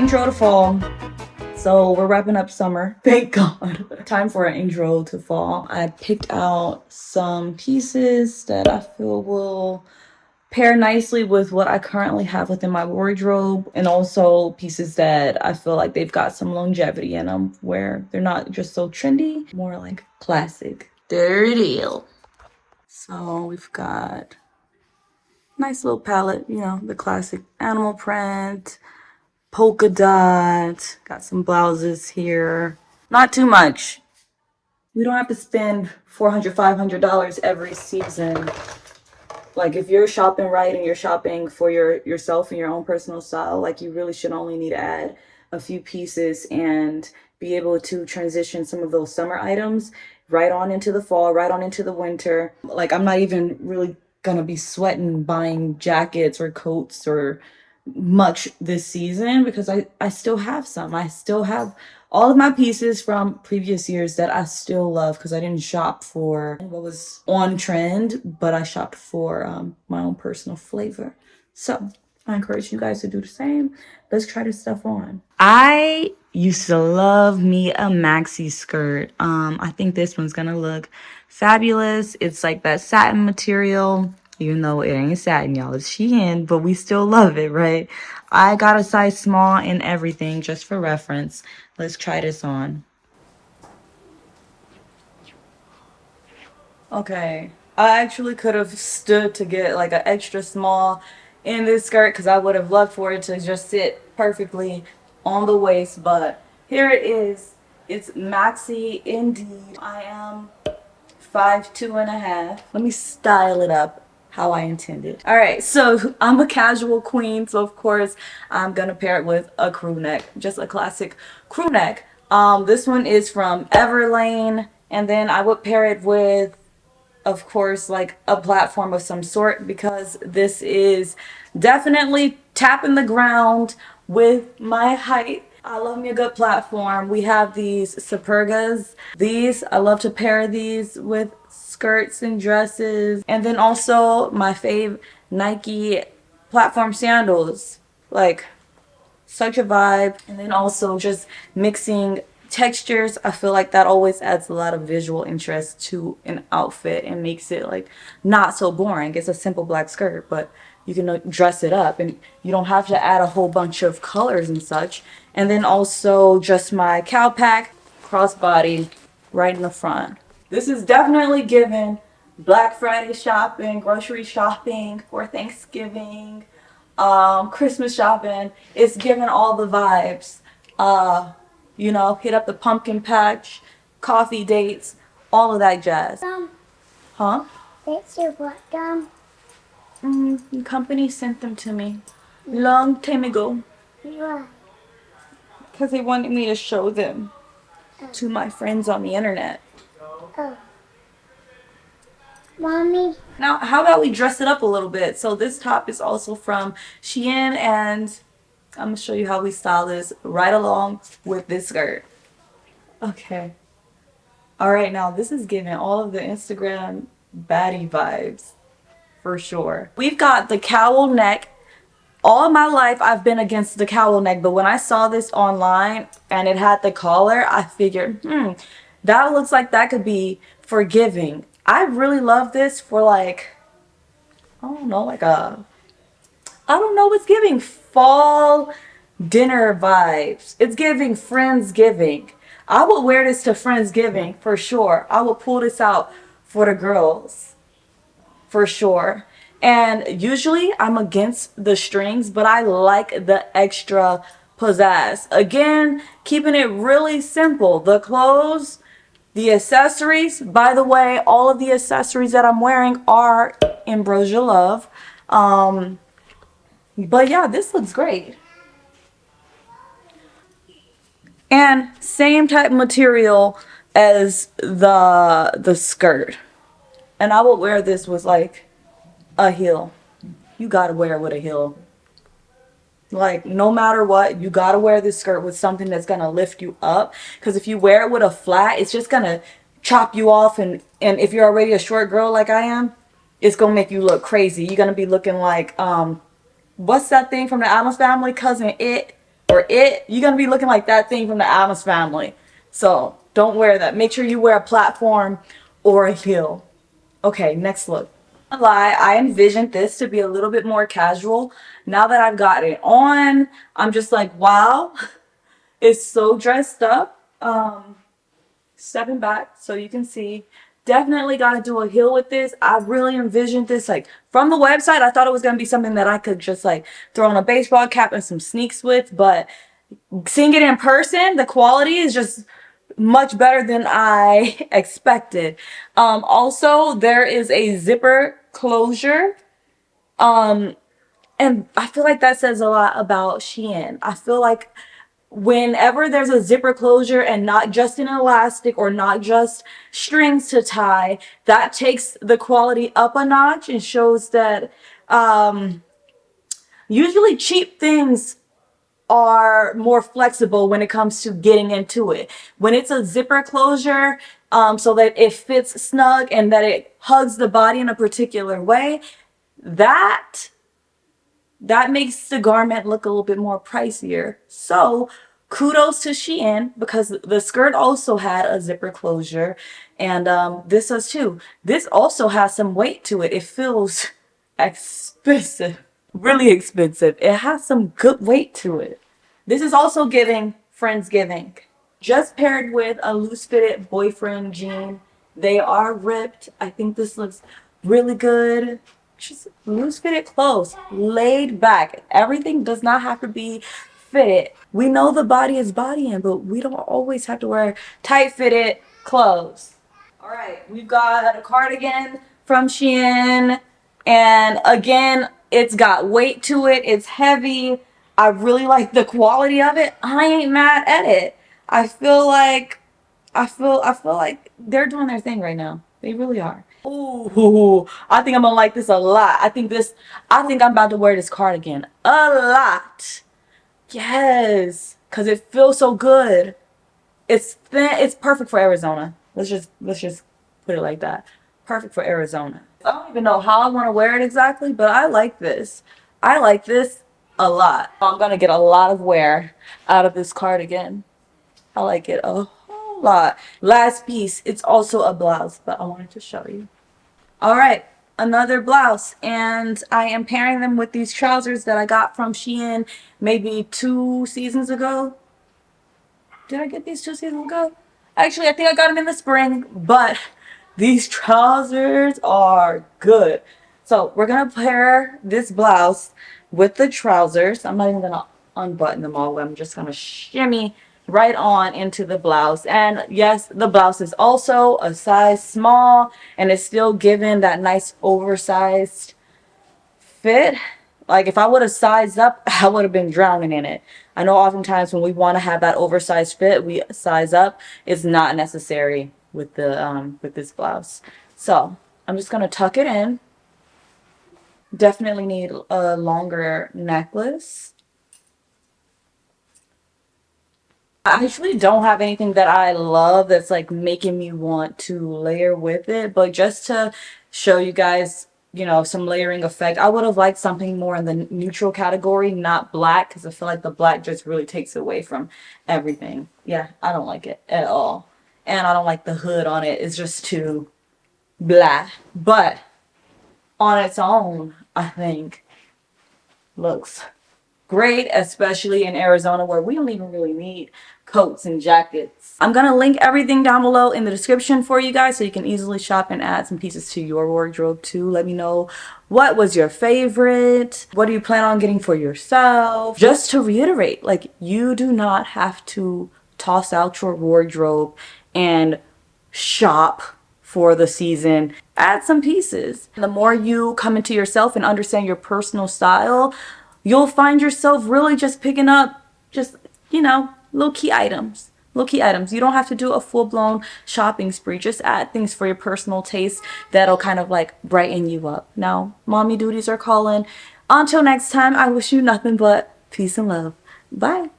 intro to fall. So we're wrapping up summer, thank God. Time for an intro to fall. I picked out some pieces that I feel will pair nicely with what I currently have within my wardrobe, and also pieces that I feel like they've got some longevity in them, where they're not just so trendy, more like classic. Dirty. So we've got nice little palette, the classic animal print, polka dot, got some blouses here. Not too much. We don't have to spend $400, $500 every season. Like, if you're shopping right and you're shopping for yourself and your own personal style, like, you really should only need to add a few pieces and be able to transition some of those summer items right on into the fall, right on into the winter. Like, I'm not even really gonna be sweating buying jackets or coats or much this season, because I still have some. I still have all of my pieces from previous years that I still love, because I didn't shop for what was on trend, but I shopped for my own personal flavor. So I encourage you guys to do the same. Let's try this stuff on. I used to love me a maxi skirt. I think this one's gonna look fabulous. It's like that satin material, even though it ain't satin, y'all. It's Shein, but we still love it, right? I got a size small in everything, just for reference. Let's try this on. Okay, I actually could have stood to get like an extra small in this skirt, because I would have loved for it to just sit perfectly on the waist, but here it is. It's maxi indeed. I am 5'2.5". Let me style it up how I intended. All right, so I'm a casual queen, so of course I'm gonna pair it with a crew neck, just a classic crew neck. This one is from Everlane, and then I would pair it with, of course, like a platform of some sort, because this is definitely tapping the ground with my height. I love me a good platform. We have these Supergas. These, I love to pair these with skirts and dresses. And then also my fave Nike platform sandals. Like, such a vibe. And then also just mixing textures. I feel like that always adds a lot of visual interest to an outfit and makes it like not so boring. It's a simple black skirt, but you can dress it up and you don't have to add a whole bunch of colors and such. And then also just my cow pack crossbody right in the front. This is definitely given Black Friday shopping, grocery shopping for Thanksgiving, Christmas shopping. It's giving all the vibes. Hit up the pumpkin patch, coffee dates, all of that jazz. Huh? That's your what gum? The company sent them to me long time ago, Yeah. because they wanted me to show them to my friends on the internet. Oh. Mommy. Now, how about we dress it up a little bit? So this top is also from Shein, and I'm gonna show you how we style this right along with this skirt. Okay. All right, now this is giving all of the Instagram baddie vibes for sure. We've got the cowl neck. All my life I've been against the cowl neck, but when I saw this online and it had the collar, I figured, that looks like that could be forgiving. I really love this for like, I don't know, it's giving fall dinner vibes. It's giving Friendsgiving. I would wear this to Friendsgiving for sure. I would pull this out for the girls for sure. And usually I'm against the strings, but I like the extra pizzazz. Again, keeping it really simple. The clothes, the accessories. By the way, all of the accessories that I'm wearing are Ambrosia Love. But yeah, this looks great. And same type material as the skirt. And I would wear this with like a heel. You gotta wear it with a heel. Like, no matter what, you gotta wear this skirt with something that's gonna lift you up. Because if you wear it with a flat, it's just gonna chop you off. And if you're already a short girl like I am, it's gonna make you look crazy. You're gonna be looking like, what's that thing from the Addams Family? Cousin It. or it, you're gonna be looking like that thing from the Addams Family. So don't wear that. Make sure you wear a platform or a heel. Okay, next look. Lie, I envisioned this to be a little bit more casual. Now that I've got it on, I'm just like, wow, it's so dressed up. Stepping back so you can see. Definitely got to do a heel with this. I really envisioned this like from the website. I thought it was going to be something that I could just like throw on a baseball cap and some sneaks with, but seeing it in person, the quality is just much better than I expected. Also, there is a zipper closure. And I feel like that says a lot about Shein. I feel like whenever there's a zipper closure and not just an elastic or not just strings to tie, that takes the quality up a notch and shows that usually cheap things are more flexible when it comes to getting into it. When it's a zipper closure, so that it fits snug and that it hugs the body in a particular way, that makes the garment look a little bit more pricier. So kudos to Shein because the skirt also had a zipper closure, and this does too. This also has some weight to it. It feels expensive, really expensive. It has some good weight to it. This is also giving Friendsgiving. Just paired with a loose fitted boyfriend jean. They are ripped. I think this looks really good. Just loose fitted clothes, laid back. Everything does not have to be fitted. We know the body is bodying, but we don't always have to wear tight fitted clothes. All right, we've got a cardigan from Shein, and again, it's got weight to it. It's heavy. I really like the quality of it. I ain't mad at it. I feel like I feel like they're doing their thing right now. They really are. Ooh, I think I'm gonna like this a lot. I think I'm about to wear this cardigan a lot. Yes, cause it feels so good. It's thin. It's perfect for Arizona. Let's just put it like that. Perfect for Arizona. I don't even know how I want to wear it exactly, but I like this. I like this a lot. I'm gonna get a lot of wear out of this cardigan. I like it a whole lot. Last piece, it's also a blouse, but I wanted to show you. All right, another blouse, and I am pairing them with these trousers that I got from Shein maybe 2 seasons ago. Did I get these 2 seasons ago? Actually, I think I got them in the spring, but these trousers are good. So we're gonna pair this blouse with the trousers. I'm not even gonna unbutton them all. I'm just gonna shimmy right on into the blouse. And yes, the blouse is also a size small and it's still giving that nice oversized fit. Like if I would have sized up, I would have been drowning in it. I know oftentimes when we want to have that oversized fit, we size up. It's not necessary with the with this blouse. So I'm just gonna tuck it in. Definitely need a longer necklace. I actually don't have anything that I love that's like making me want to layer with it, but just to show you guys, you know, some layering effect, I would have liked something more in the neutral category, not black, because I feel like the black just really takes away from everything. Yeah, I don't like it at all. And I don't like the hood on it. It's just too blah. But on its own, I think looks great, especially in Arizona where we don't even really need coats and jackets. I'm gonna link everything down below in the description for you guys so you can easily shop and add some pieces to your wardrobe too. Let me know what was your favorite, what do you plan on getting for yourself. Just to reiterate, like you do not have to toss out your wardrobe and shop for the season. Add some pieces. The more you come into yourself and understand your personal style, you'll find yourself really just picking up just, you know, little key items. Little key items. You don't have to do a full-blown shopping spree. Just add things for your personal taste that'll kind of like brighten you up. Now, mommy duties are calling. Until next time, I wish you nothing but peace and love. Bye.